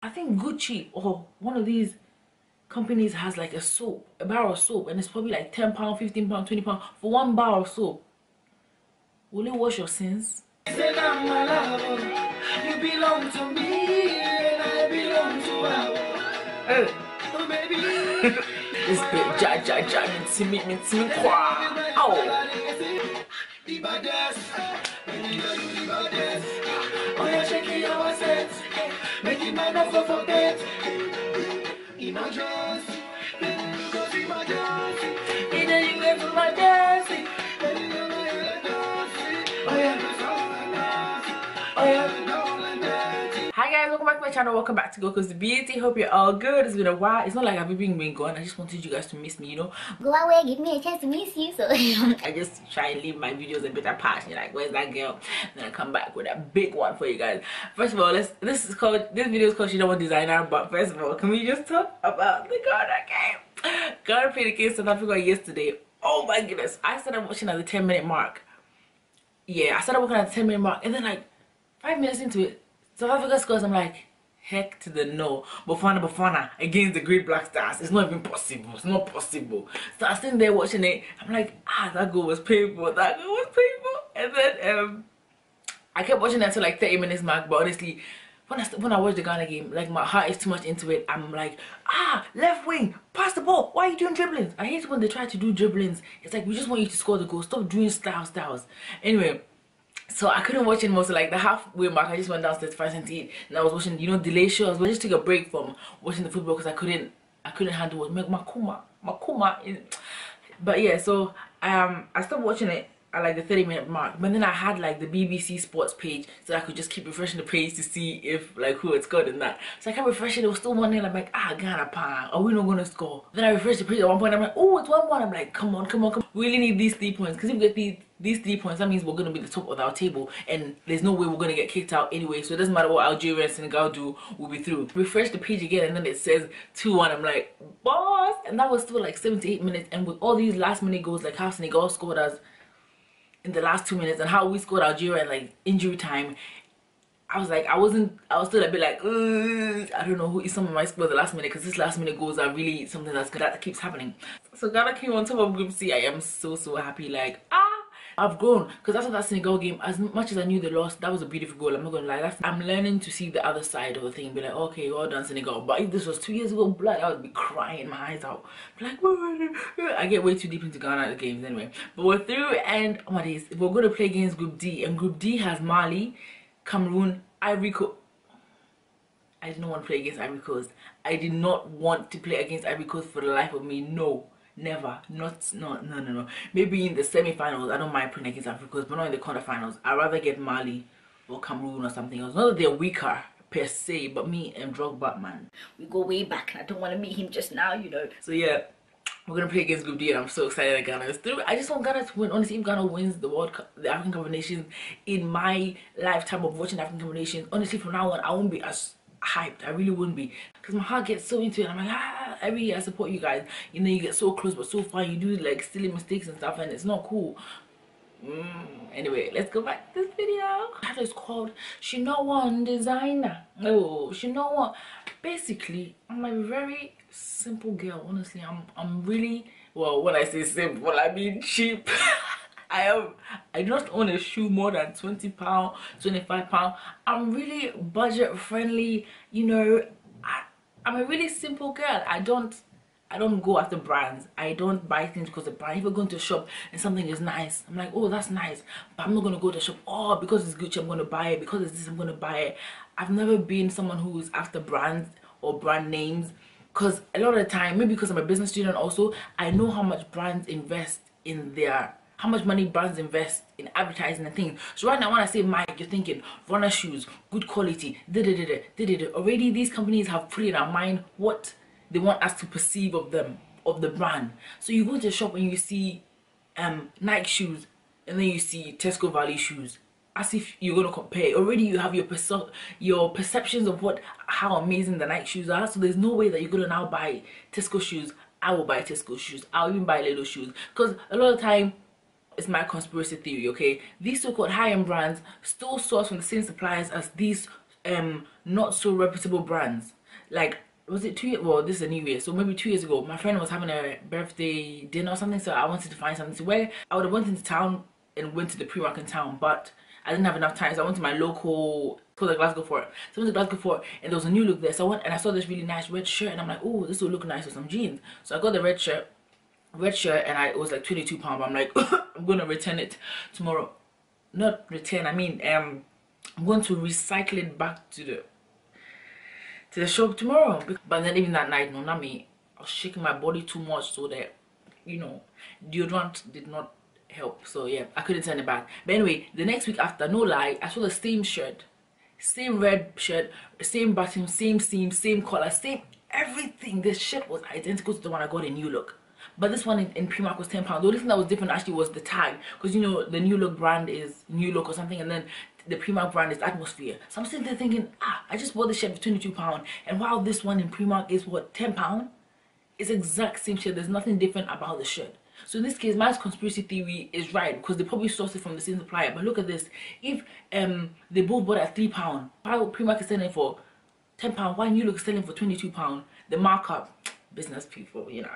I think Gucci or one of these companies has like a soap, a bar of soap, and it's probably like £10, £15, £20 for one bar of soap. Will it wash your sins? You belong to me and I belong to her. Oh baby. This bit ja me kwa. Oh. Oh yeah, shaking your sense. Make your mind up for forget. Emergency. Emergency. Either you live for my dancing. Oh yeah. Oh yeah. Hi guys, welcome back to my channel. Welcome back to Goldcoastdebuty. Hope you're all good. It's been a while. It's not like I've been gone. I just wanted you guys to miss me, you know. Go away, give me a chance to miss you. So I just try and leave my videos a bit apart. You're like, where's that girl? Then I come back with a big one for you guys. First of all, this video is called She Don't Want Designer. But first of all, can we just talk about the Ghana game? Ghana played against South Africa yesterday. Oh my goodness. I started watching at the 10-minute mark. Yeah, I started watching at the 10-minute mark, and then like 5 minutes into it, South Africa scores. I'm like, heck to the no. Bafana against the Great Black Stars. It's not even possible. It's not possible. So I was sitting there watching it. I'm like, that goal was painful. That goal was painful. And then I kept watching that until like 30 minutes mark. But honestly, when I watch the Ghana game, like my heart is too much into it. I'm like, left wing, pass the ball. Why are you doing dribblings? I hate when they try to do dribblings. It's like, we just want you to score the goal. Stop doing styles. Anyway. So I couldn't watch it most of like the halfway mark. I just went downstairs to find something to eat, and I was watching, you know, delay shows. I just took a break from watching the football because I couldn't handle it. Makuma. But yeah, so I stopped watching it at like the 30-minute mark. But then I had like the BBC Sports page, so I could just keep refreshing the page to see if like who had scored and that. So I kept refreshing. It was still 1-0. I'm like, Ghana pa, are we not gonna score? Then I refreshed the page at one point. I'm like, oh, it's 1-1. I'm like, come on. We really need these 3 points, because if we get these 3 points, that means we're going to be the top of our table, and there's no way we're going to get kicked out anyway. So it doesn't matter what Algeria and Senegal do, we'll be through. Refresh the page again, and then it says 2-1. I'm like, boss. And that was still like 7 to 8 minutes, and with all these last minute goals, like how Senegal scored us in the last 2 minutes and how we scored Algeria in like injury time, I was still a bit like, I don't know who is someone might score the last minute, because this last minute goals are really something that keeps happening. So Ghana came on top of Group C. I am so happy. Like, I've grown, because after that Senegal game, as much as I knew they lost, that was a beautiful goal. I'm not gonna lie. I'm learning to see the other side of the thing and be like, okay, well done Senegal. But if this was 2 years ago, blood, I would be crying my eyes out. Like, I get way too deep into Ghana games anyway. But we're through, and oh my days, we're gonna play against Group D, and Group D has Mali, Cameroon, Ivory Coast. I did not want to play against Ivory Coast. I did not want to play against Ivory Coast for the life of me. No, never. No. Maybe in the semi-finals, I don't mind playing against Ivory Coast, but not in the quarterfinals. I'd rather get Mali or Cameroon or something else. Not that they're weaker per se, but me and Drogba, man, we go way back, and I don't want to meet him just now, you know. So yeah, we're gonna play against Group D, and I'm so excited that Ghana is through. I just want Ghana to win. Honestly, if Ghana wins the World Cup, the African Cup of Nations, in my lifetime of watching African Cup of Nations, honestly, from now on, I won't be as hyped. I really wouldn't be, because my heart gets so into it. I'm like, every year I support you guys. You know, you get so close, but so far you do like silly mistakes and stuff, and it's not cool. Anyway, let's go back to this video. That is called She No Want Designer. Oh, she no want. Basically, I'm a very simple girl. Honestly, I'm really, well, when I say simple, I mean cheap. I do not own a shoe more than £20, £25. I'm really budget friendly, you know. I'm a really simple girl. I don't go after brands. I don't buy things because of brand. If you're going to shop and something is nice, I'm like, oh, that's nice, but I'm not gonna go to shop, oh, because it's Gucci I'm gonna buy it, because it's this I'm gonna buy it. I've never been someone who's after brands or brand names, because a lot of the time, maybe because I'm a business student also, I know how much brands invest in how much money brands invest in advertising and things. So right now when I say Mike, you're thinking runner shoes, good quality, already these companies have put in our mind what they want us to perceive of them, of the brand. So you go to the shop and you see Nike shoes, and then you see Tesco Valley shoes, as if you're gonna compare. Already you have your perceptions of how amazing the Nike shoes are. So there's no way that you're gonna now buy Tesco shoes. I will buy Tesco shoes. I'll even buy little shoes, because a lot of the time, it's my conspiracy theory, okay, these so-called high-end brands still source from the same suppliers as these not so reputable brands. Like, was it 2 years? Well, this is a new year, so maybe 2 years ago, my friend was having a birthday dinner or something, so I wanted to find something to wear. I would have went into town and went to the Primark in town, but I didn't have enough time, so I went to my local, called the Glasgow Fort. So I went to Glasgow Fort, and there was a new look there, so I went and I saw this really nice red shirt, and I'm like, oh, this will look nice with some jeans. So I got the red shirt, and it was like £22. I'm like, I'm gonna return it tomorrow. Not return, I mean, I'm going to recycle it back to the shop tomorrow. But then even that night, no, not me, I was shaking my body too much, so that, you know, deodorant did not help. So yeah, I couldn't turn it back. But anyway, the next week after, no lie, I saw the same shirt, same red shirt, same button, same seam, same color, same everything. This shirt was identical to the one I got in New Look. But this one in Primark was £10. The only thing that was different actually was the tag, because you know the New Look brand is New Look or something, and then the Primark brand is Atmosphere. So I'm sitting there thinking, I just bought this shirt for £22, and wow, this one in Primark is what, £10? It's exact same shirt. There's nothing different about the shirt. So in this case, my conspiracy theory is right, because they probably sourced it from the same supplier. But look at this: if they both bought at £3, why Primark is selling for £10? Why New Look is selling for £22? The markup. Business people, you know,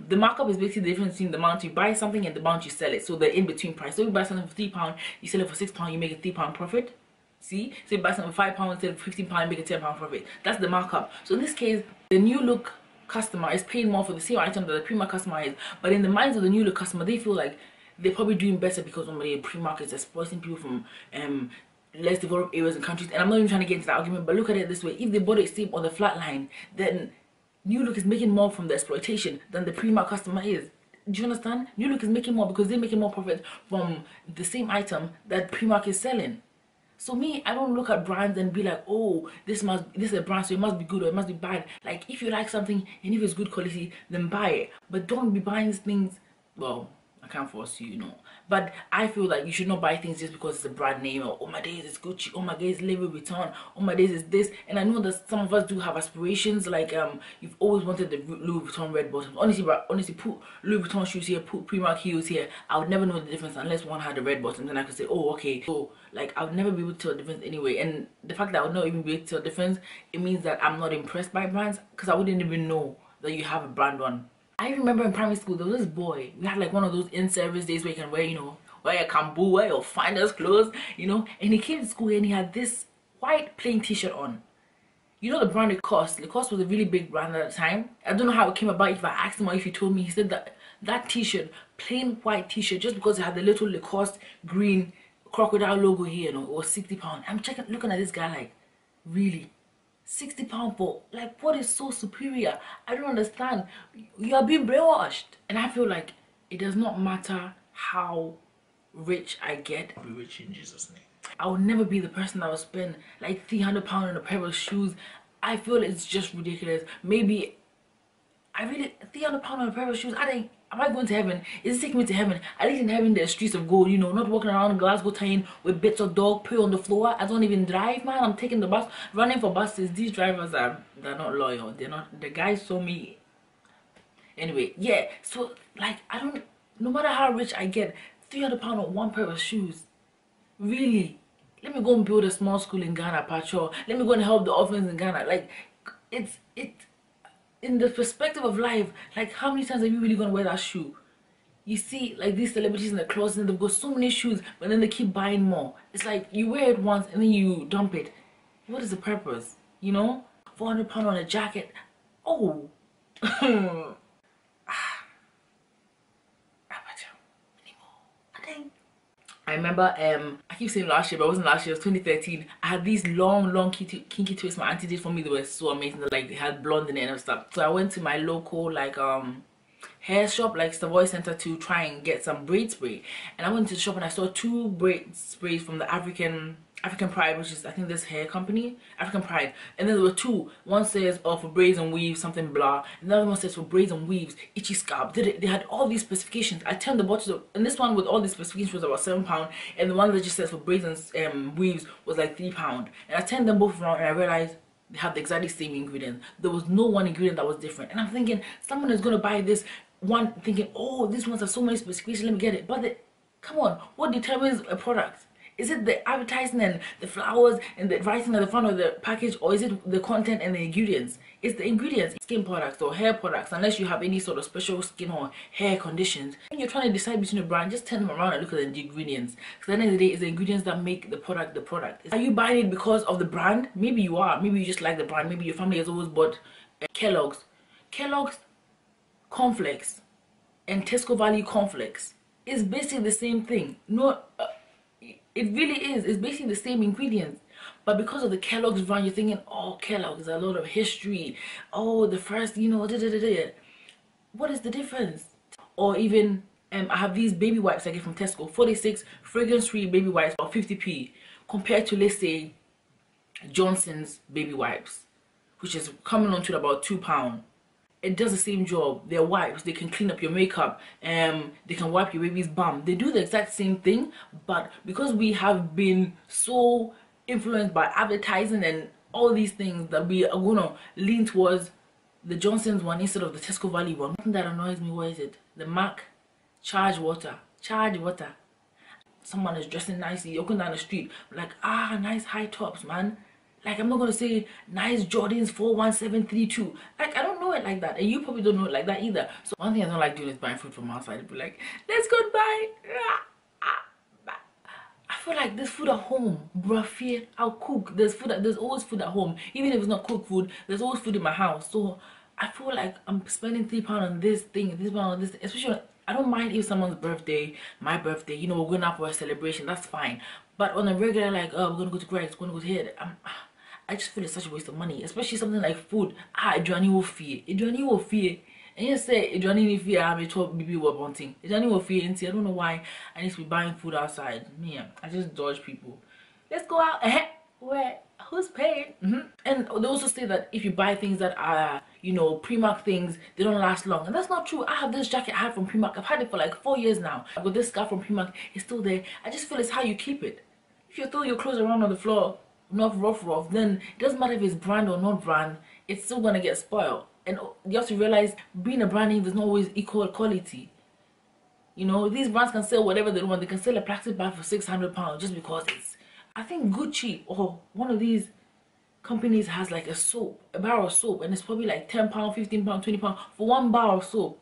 the markup is basically the difference between the amount you buy something and the amount you sell it. So the in-between price. So if you buy something for £3, you sell it for £6, you make a £3 profit. See, so if you buy something for £5 instead of £15, you make a £10 profit. That's the markup. So in this case, the New Look customer is paying more for the same item that the Primark customer is, but in the minds of the New Look customer, they feel like they're probably doing better because somebody in Primark is exploiting people from less developed areas and countries. And I'm not even trying to get into that argument, but look at it this way: if they bought it same on the flat line, then New Look is making more from the exploitation than the Primark customer is. Do you understand? New Look is making more because they're making more profit from the same item that Primark is selling. So me, I don't look at brands and be like, oh, this is a brand, so it must be good or it must be bad. Like, if you like something and if it's good quality, then buy it. But don't be buying things, well, I can't force you, you know. But I feel like you should not buy things just because it's a brand name, or oh my days it's Gucci, oh my days Louis Vuitton, oh my days is this. And I know that some of us do have aspirations, like you've always wanted the Louis Vuitton red bottoms. Honestly, put Louis Vuitton shoes here, put Primark heels here. I would never know the difference unless one had the red bottoms, and I could say, oh okay. So like, I would never be able to tell the difference anyway. And the fact that I would not even be able to tell the difference, it means that I'm not impressed by brands, because I wouldn't even know that you have a brand on. I remember in primary school, there was this boy, we had like one of those in-service days where you can wear, you know, wear your kambu, wear your finest clothes, you know, and he came to school and he had this white plain t-shirt on. You know the brand Lacoste? Lacoste was a really big brand at the time. I don't know how it came about, if I asked him or if he told me. He said that that t-shirt, plain white t-shirt, just because it had the little Lacoste green crocodile logo here, you know, it was £60. I'm looking at this guy like, really? £60 for, like, what is so superior? I don't understand. You are being brainwashed. And I feel like it does not matter how rich I get. Be rich in Jesus' name. I would never be the person that would spend like £300 on a pair of shoes. I feel it's just ridiculous. Maybe I really, £300 on a pair of shoes, I think, am I going to heaven? Is it taking me to heaven? At least in heaven there's streets of gold, you know, not walking around Glasgow town with bits of dog poo on the floor. I don't even drive, man. I'm taking the bus, running for buses. These drivers they're not loyal. The guys saw me. Anyway, yeah, so like, no matter how rich I get, £300 on one pair of shoes, really? Let me go and build a small school in Ghana, Pacho. Let me go and help the orphans in Ghana. Like, it's in the perspective of life, like, how many times are you really gonna wear that shoe? You see, like, these celebrities in the closet, and they've got so many shoes, but then they keep buying more. It's like, you wear it once and then you dump it. What is the purpose? You know? £400 on a jacket. Oh. I remember, I keep saying last year, but it wasn't last year, it was 2013. I had these long kinky twists my auntie did for me. They were so amazing. Like, they had blonde in it and stuff. So I went to my local, like, hair shop, like Savoy Center, to try and get some braid spray. And I went to the shop and I saw 2 braid sprays from the African Pride, which is, I think, this hair company, African Pride. And then there were 2. One says, oh, for braids and weaves, something blah. And the other one says for braids and weaves, itchy scalp. They had all these specifications. I turned the bottles up, and this one with all these specifications was about £7, and the one that just says for braids and weaves was like £3. And I turned them both around and I realized they had the exactly same ingredients. There was no one ingredient that was different. And I'm thinking, someone is going to buy this one thinking, oh, these ones have so many specifications, let me get it. But come on, what determines a product? Is it the advertising and the flowers and the writing at the front of the package, or is it the content and the ingredients? It's the ingredients. Skin products or hair products, unless you have any sort of special skin or hair conditions. When you're trying to decide between a brand, just turn them around and look at the ingredients. Because at the end of the day, it's the ingredients that make the product the product. Are you buying it because of the brand? Maybe you are. Maybe you just like the brand. Maybe your family has always bought Kellogg's cornflakes and Tesco Valley cornflakes. It's basically the same thing. No, it really is. It's basically the same ingredients. But because of the Kellogg's brand, you're thinking, oh, Kellogg's, a lot of history. Oh, the first, you know, What is the difference? Or even, I have these baby wipes I get from Tesco, 46 fragrance-free baby wipes for 50p, compared to, let's say, Johnson's baby wipes, which is coming on to about £2. It does the same job. They're wipes. They can clean up your makeup. They can wipe your baby's bum. They do the exact same thing, but because we have been so influenced by advertising and all these things, that we are gonna lean towards the Johnson's one instead of the Tesco Valley one. Something that annoys me, what is it? The MAC charge water. Someone is dressing nicely, walking down the street, like, nice high tops, man. Like, I'm not gonna say nice Jordans 41732. Like, I don't know it like that, and you probably don't know it like that either. So one thing I don't like doing is buying food from outside. Be like, let's go buy. I feel like there's food at home, bruh. I'll cook. There's always food at home. Even if it's not cooked food, there's always food in my house. So I feel like I'm spending £3 on this thing, £3 on this thing. Especially, I don't mind if someone's birthday, my birthday, you know, we're going out for a celebration, that's fine. But on a regular, like, oh, we're gonna go to Greg's, we're gonna go here, I just feel it's such a waste of money, especially something like food. Johnny will fear. And you say Johnny fear I have 12 BB were wanting. Johnny will fear, and I don't know why I need to be buying food outside. Man, I just dodge people. Let's go out. Where? Who's paying? And they also say that if you buy things that are, you know, Primark things, they don't last long. And that's not true. I have this jacket I had from Primark. I've had it for like 4 years now. I've got this scarf from Primark. It's still there. I just feel it's how you keep it. If you throw your clothes around on the floor, not rough, then it doesn't matter if it's brand or not brand, it's still gonna get spoiled. And you have to realize, being a brand name is not always equal quality. You know, these brands can sell whatever they want. They can sell a plastic bag for £600 just because it's, I think Gucci or one of these companies has like a soap, a bar of soap, and it's probably like £10, £15, £20 for one bar of soap.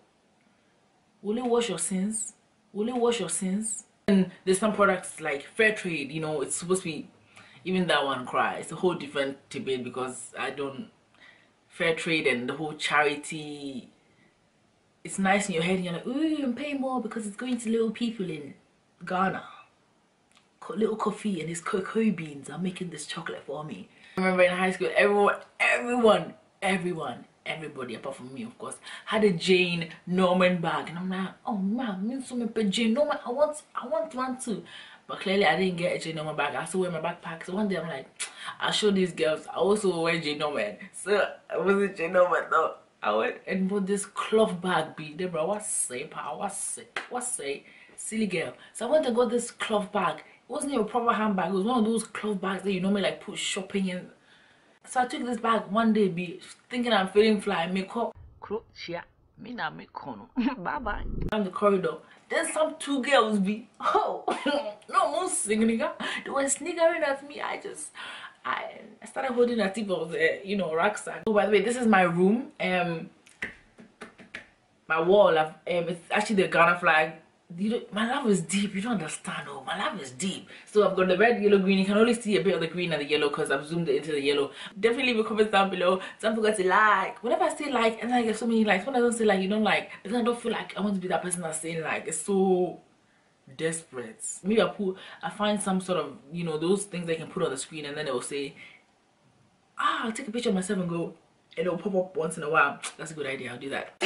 Will it wash your sins? And there's some products like fair trade, you know, it's supposed to be, even that one cry. It's a whole different debate, because I don't, fair trade and the whole charity, it's nice in your head and you're like, ooh, I'm paying more because it's going to little people in Ghana. Little coffee and his cocoa beans are making this chocolate for me. I remember in high school, everybody apart from me, of course, had a Jane Norman bag, and I'm like, oh man, me so much Jane Norman, I want one too. But clearly I didn't get a Jane Norman bag. I still wear my backpack. So one day I'm like, I'll show these girls I also wear Jane Norman. So I wasn't Jane Norman though. I went and bought this cloth bag, Deborah. What say, silly girl. So I went and got this cloth bag. It wasn't even a proper handbag. It was one of those cloth bags that you normally like put shopping in. So I took this bag one day, thinking I'm feeling fly. Make up. Bye bye. Down the corridor. Then some two girls no more singing. They were sniggering at me. I started holding a tip of the, you know, rucksack. Oh, by the way, this is my room. My wall, it's actually the Ghana flag. My love is deep. You don't understand. Oh, my love is deep. So I've got the red, yellow, green. You can only see a bit of the green and the yellow because I've zoomed it into the yellow. Definitely leave a comment down below. Don't forget to like. Whenever I say like, and then I get so many likes. When I don't say like, you don't like, because I don't feel like I want to be that person that's saying like. It's so desperate. Maybe I find some sort of, you know, those things I can put on the screen, and then it will say, I'll take a picture of myself and go, and it will pop up once in a while. That's a good idea. I'll do that.